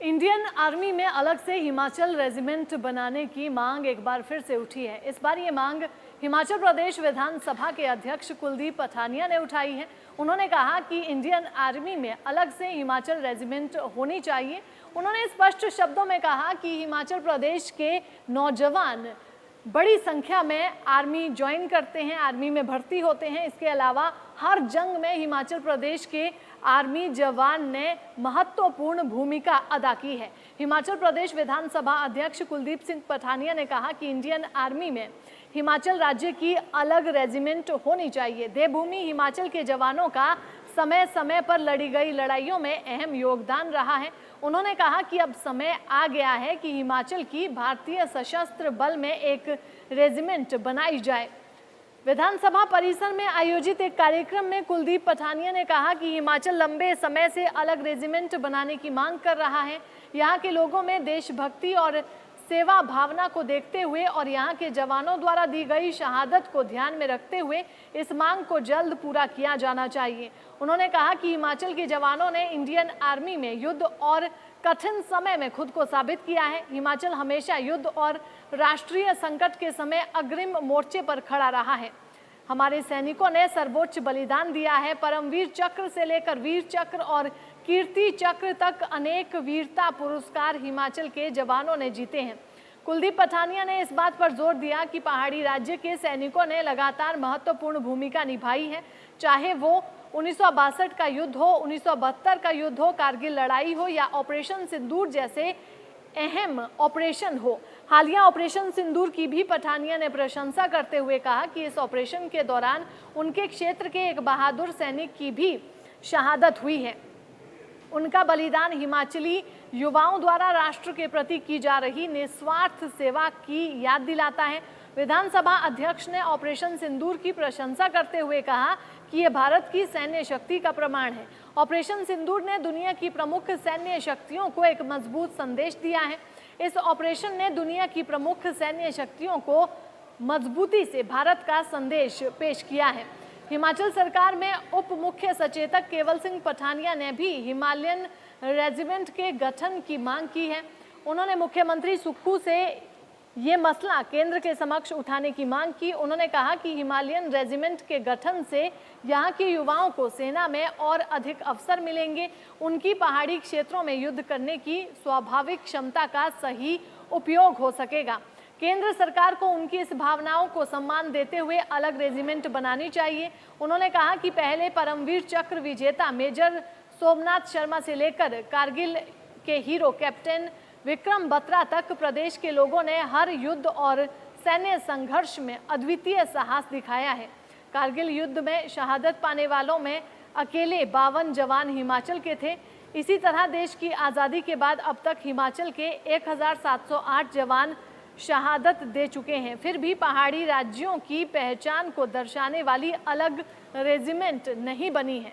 Indian army में अलग से हिमाचल रेजिमेंट बनाने की मांग एक बार फिर से उठी है। इस बार ये मांग हिमाचल प्रदेश विधानसभा के अध्यक्ष कुलदीप पठानिया ने उठाई है। उन्होंने कहा कि इंडियन आर्मी में अलग से हिमाचल रेजिमेंट होनी चाहिए। उन्होंने स्पष्ट शब्दों में कहा कि हिमाचल प्रदेश के नौजवान बड़ी संख्या में आर्मी ज्वाइन करते हैं, आर्मी में भर्ती होते हैं। इसके अलावा हर जंग में हिमाचल प्रदेश के आर्मी जवान ने महत्वपूर्ण भूमिका अदा की है। हिमाचल प्रदेश विधानसभा अध्यक्ष कुलदीप सिंह पठानिया ने कहा कि इंडियन आर्मी में हिमाचल राज्य की अलग रेजिमेंट होनी चाहिए। देवभूमि हिमाचल के जवानों का समय समय पर लड़ी गई लड़ाइयों में अहम योगदान रहा है। उन्होंने कहा कि अब समय आ गया है कि हिमाचल की भारतीय सशस्त्र बल में एक रेजिमेंट बनाई जाए। विधानसभा परिसर में आयोजित एक कार्यक्रम में कुलदीप पठानिया ने कहा कि हिमाचल लंबे समय से अलग रेजिमेंट बनाने की मांग कर रहा है। यहाँ के लोगों में देशभक्ति और सेवा भावना को देखते हुए और यहाँ के जवानों द्वारा दी गई शहादत को ध्यान में रखते हुए इस मांग को जल्द पूरा किया जाना चाहिए। उन्होंने कहा कि हिमाचल के जवानों ने इंडियन आर्मी में युद्ध और कठिन समय में खुद को साबित किया है। हिमाचल हमेशा युद्ध और राष्ट्रीय संकट के समय अग्रिम मोर्चे पर खड़ा रहा है। हमारे सैनिकों ने सर्वोच्च बलिदान दिया है। परमवीर चक्र से लेकर वीर चक्र और कीर्ति चक्र तक अनेक वीरता पुरस्कार हिमाचल के जवानों ने जीते हैं। कुलदीप पठानिया ने इस बात पर जोर दिया कि पहाड़ी राज्य के सैनिकों ने लगातार महत्वपूर्ण भूमिका निभाई है, चाहे वो 1962 का युद्ध हो, 1972 का युद्ध हो, कारगिल लड़ाई हो या ऑपरेशन सिंदूर जैसे अहम ऑपरेशन हो। हालिया ऑपरेशन सिंदूर की भी पठानिया ने प्रशंसा करते हुए कहा कि इस ऑपरेशन के दौरान उनके क्षेत्र के एक बहादुर सैनिक की भी शहादत हुई है। उनका बलिदान हिमाचली युवाओं द्वारा राष्ट्र के प्रति की जा रही निस्वार्थ सेवा की याद दिलाता है। विधानसभा अध्यक्ष ने ऑपरेशन सिंदूर की प्रशंसा करते हुए कहा कि यह भारत की सैन्य शक्ति का प्रमाण है। ऑपरेशन सिंदूर ने दुनिया की प्रमुख सैन्य शक्तियों को एक मजबूत संदेश दिया है। इस ऑपरेशन ने दुनिया की प्रमुख सैन्य शक्तियों को मजबूती से भारत का संदेश पेश किया है। हिमाचल सरकार में उप मुख्य सचेतक केवल सिंह पठानिया ने भी हिमालयन रेजिमेंट के गठन की मांग की है। उन्होंने मुख्यमंत्री सुक्खू से ये मसला केंद्र के समक्ष उठाने की मांग की। उन्होंने कहा कि हिमालयन रेजिमेंट के गठन से यहाँ के युवाओं को सेना में और अधिक अवसर मिलेंगे। उनकी पहाड़ी क्षेत्रों में युद्ध करने की स्वाभाविक क्षमता का सही उपयोग हो सकेगा। केंद्र सरकार को उनकी इस भावनाओं को सम्मान देते हुए अलग रेजिमेंट बनानी चाहिए। उन्होंने कहा कि पहले परमवीर चक्र विजेता मेजर सोमनाथ शर्मा से लेकर कारगिल के हीरो कैप्टन विक्रम बत्रा तक प्रदेश के लोगों ने हर युद्ध और सैन्य संघर्ष में अद्वितीय साहस दिखाया है। कारगिल युद्ध में शहादत पाने वालों में अकेले 52 जवान हिमाचल के थे। इसी तरह देश की आज़ादी के बाद अब तक हिमाचल के 1708 जवान शहादत दे चुके हैं। फिर भी पहाड़ी राज्यों की पहचान को दर्शाने वाली अलग रेजिमेंट नहीं बनी है।